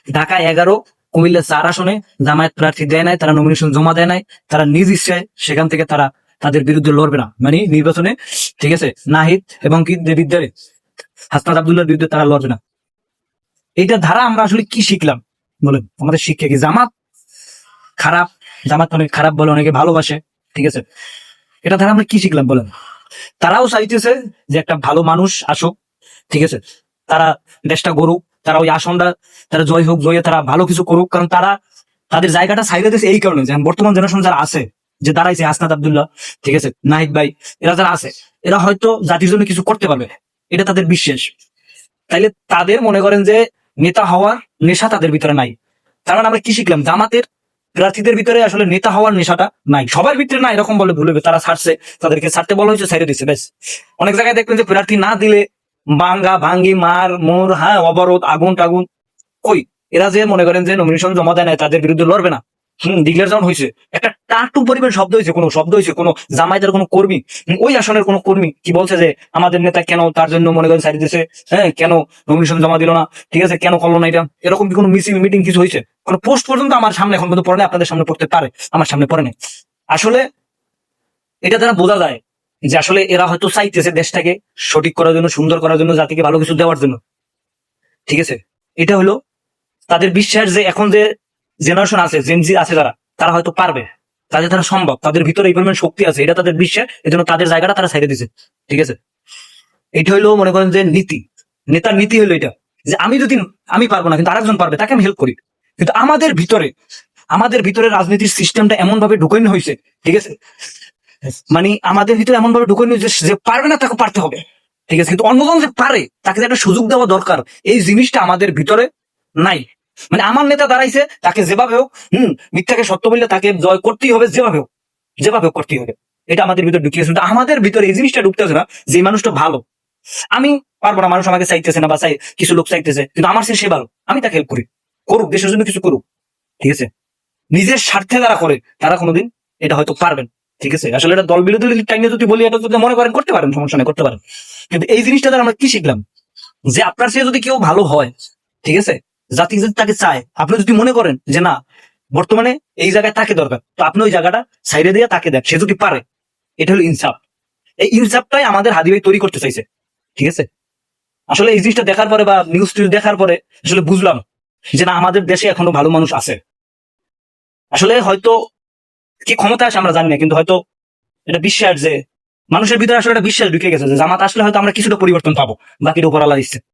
ঢাকা 11, কুমিল্লা 4 আসনে জামায়াত প্রার্থী দেয় নাই, তারা নমিনেশন জমা দেয় নাই, তারা নিজ ইচ্ছায় সেখান থেকে তারা তাদের বিরুদ্ধে লড়বে না, মানে নির্বাচনে, ঠিক আছে, নাহিদ এবং কি বিদ্যারে হাসনাত আব্দুল্লাহর বিরুদ্ধে তারা লড়বে না। এইটা ধারা আমরা আসলে কি শিখলাম বলেন? আমাদের শিক্ষা কি জামাত খারাপ? জামাত অনেক খারাপ বলে অনেকে ভালোবাসে, ঠিক আছে, এটা ধারা আমরা কি শিখলাম বলেন? তারাও চাইতেছে যে একটা ভালো মানুষ আসুক, ঠিক আছে, তারা দেশটা গড়ুক, তারা ওই আসনটা তারা জয় হোক, জয়ে তারা ভালো কিছু করুক, কারণ তারা তাদের জায়গাটা ছাইড়ে দিয়েছে এই কারণে যে বর্তমান জেনারেশন যারা আছে, যে দাঁড়াইছে হাসনাত আব্দুল্লাহ, ঠিক আছে, নাহিদ ভাই, এরা যারা আছে এরা হয়তো জাতির জন্য কিছু করতে পারবে, এটা তাদের বিশ্বাস। তাইলে তাদের মনে করেন যে নেতা হওয়ার নেশা তাদের ভিতরে নাই। তার মানে আমরা কি শিখলাম? জামাতের প্রার্থীদের ভিতরে আসলে নেতা হওয়ার নেশাটা নাই, সবার ভিতরে না, এরকম বলে ভুল হবে। তারা ছাড়ছে, তাদেরকে ছাড়তে বলা হয়েছে, ছাইড়ে দিচ্ছে, ব্যাস। অনেক জায়গায় দেখবেন যে প্রার্থী না দিলে বাঙ্গা ভাঙ্গি মার মোর, হ্যাঁ, অবরোধ, আগুন টাগুন। কই, এরা যে মনে করেন যে নমিনেশন জমা দেয় না, তাদের বিরুদ্ধে লড়বে না, ডিক্লেয়ার যখন হয়েছে, একটা টাটু পরিমাণ শব্দ হয়েছে, কোনো শব্দ হয়েছে, কোনো জামায়াতের কোনো কর্মী, ওই আসনের কোনো কর্মী কি বলছে যে আমাদের নেতা কেন তার জন্য মনে করেন সাইড দিয়েছে, হ্যাঁ, কেন নমিনেশন জমা দিল না, ঠিক আছে, কেন করলো না এটা, এরকম কি কোনো মিটিং কিছু হয়েছে? কোনো পোস্ট পর্যন্ত আমার সামনে এখন পর্যন্ত পড়ে নাই, আপনাদের সামনে পড়তে পারে, আমার সামনে পড়ে নাই। আসলে এটা দ্বারা বোঝা যায় যে আসলে এরা হয়তো চাইতেছে দেশটাকে সঠিক করার জন্য, সুন্দর করার জন্য, জাতিকে ভালো কিছু দেওয়ার জন্য, ঠিক আছে। এটা হলো তাদের বিশ্বাস যে এখন যে জেনারেশন আছে, জেনজি আছে যারা, তারা হয়তো পারবে, তাদের দ্বারা সম্ভব, তাদের ভিতরে এই পরিমাণ শক্তি আছে, এটা তাদের বিশ্বাস, এজন্য তাদের জায়গাটা তারা ছেড়ে দিছে, ঠিক আছে। এটা হইলো মনে করেন যে নীতি, নেতার নীতি হলো এটা, যে আমি যদি আমি পারবো না কিন্তু আরেকজন পারবে, তাকে আমি হেল্প করি। কিন্তু আমাদের ভিতরে রাজনীতির সিস্টেমটা এমন ভাবে ঢুকানো হয়েছে, ঠিক আছে, মানে আমাদের ভিতরে এমন ভাবে ঢুকানো হয়েছে যে পারবে না তাকে পারতে হবে, ঠিক আছে, কিন্তু অন্যজন যে পারে তাকে যে একটা সুযোগ দেওয়া দরকার, এই জিনিসটা আমাদের ভিতরে নাই। মানে আমার নেতা দাঁড়াইছে, তাকে যেভাবে হোক, মিথ্যাকে সত্য বললে তাকে জয় করতেই হবে, যেভাবে হোক করতেই হবে, এটা আমাদের ভিতরে ঢুকিয়েছে। কিন্তু আমাদের ভিতরে এই জিনিসটা ঢুকতেছে না যে এই মানুষটা ভালো, আমি পারবো না, মানুষ আমাকে চাইতেছে না, বা কিছু লোক চাইতেছে, কিন্তু আমার সে ভালো, আমি তাকে হেল্প করি, করুক, দেশের জন্য কিছু করুক, ঠিক আছে। নিজের স্বার্থে যারা করে তারা কোনোদিন এটা হয়তো পারবেন, ঠিক আছে। আসলে এটা দল বিরোধী টাইমে যদি বলি, এটা যদি মনে করেন করতে পারেন, সমস্যা নেই, করতে পারেন। কিন্তু এই জিনিসটা দ্বারা আমরা কি শিখলাম? যে আপনার সে যদি কেউ ভালো হয়, ঠিক আছে, জাতি যদি তাকে চায়, আপনি যদি মনে করেন যে না, বর্তমানে এই জায়গায় তাকে দরকার, তো আপনি ওই জায়গাটা সাইডে দিয়ে তাকে দেন, সে যদি পারে। এটা হলো ইনসাফ। এই ইনসাফটাই আমাদের হাদি ভাই তৈরি করতে চাইছে, ঠিক আছে। আসলে এই জিনিসটা দেখার পরে বা নিউজ টিউজ দেখার পরে আসলে বুঝলাম যে না, আমাদের দেশে এখনো ভালো মানুষ আছে। আসলে হয়তো কি ক্ষমতা আছে আমরা জানি না, কিন্তু হয়তো এটা বিশ্বাস যে মানুষের ভিতরে আসলে একটা বিশ্বাস ঢুকে গেছে যে জামাত আসলে হয়তো আমরা কিছুটা পরিবর্তন পাবো, বাকিটা উপর আল্লাহ দিচ্ছে।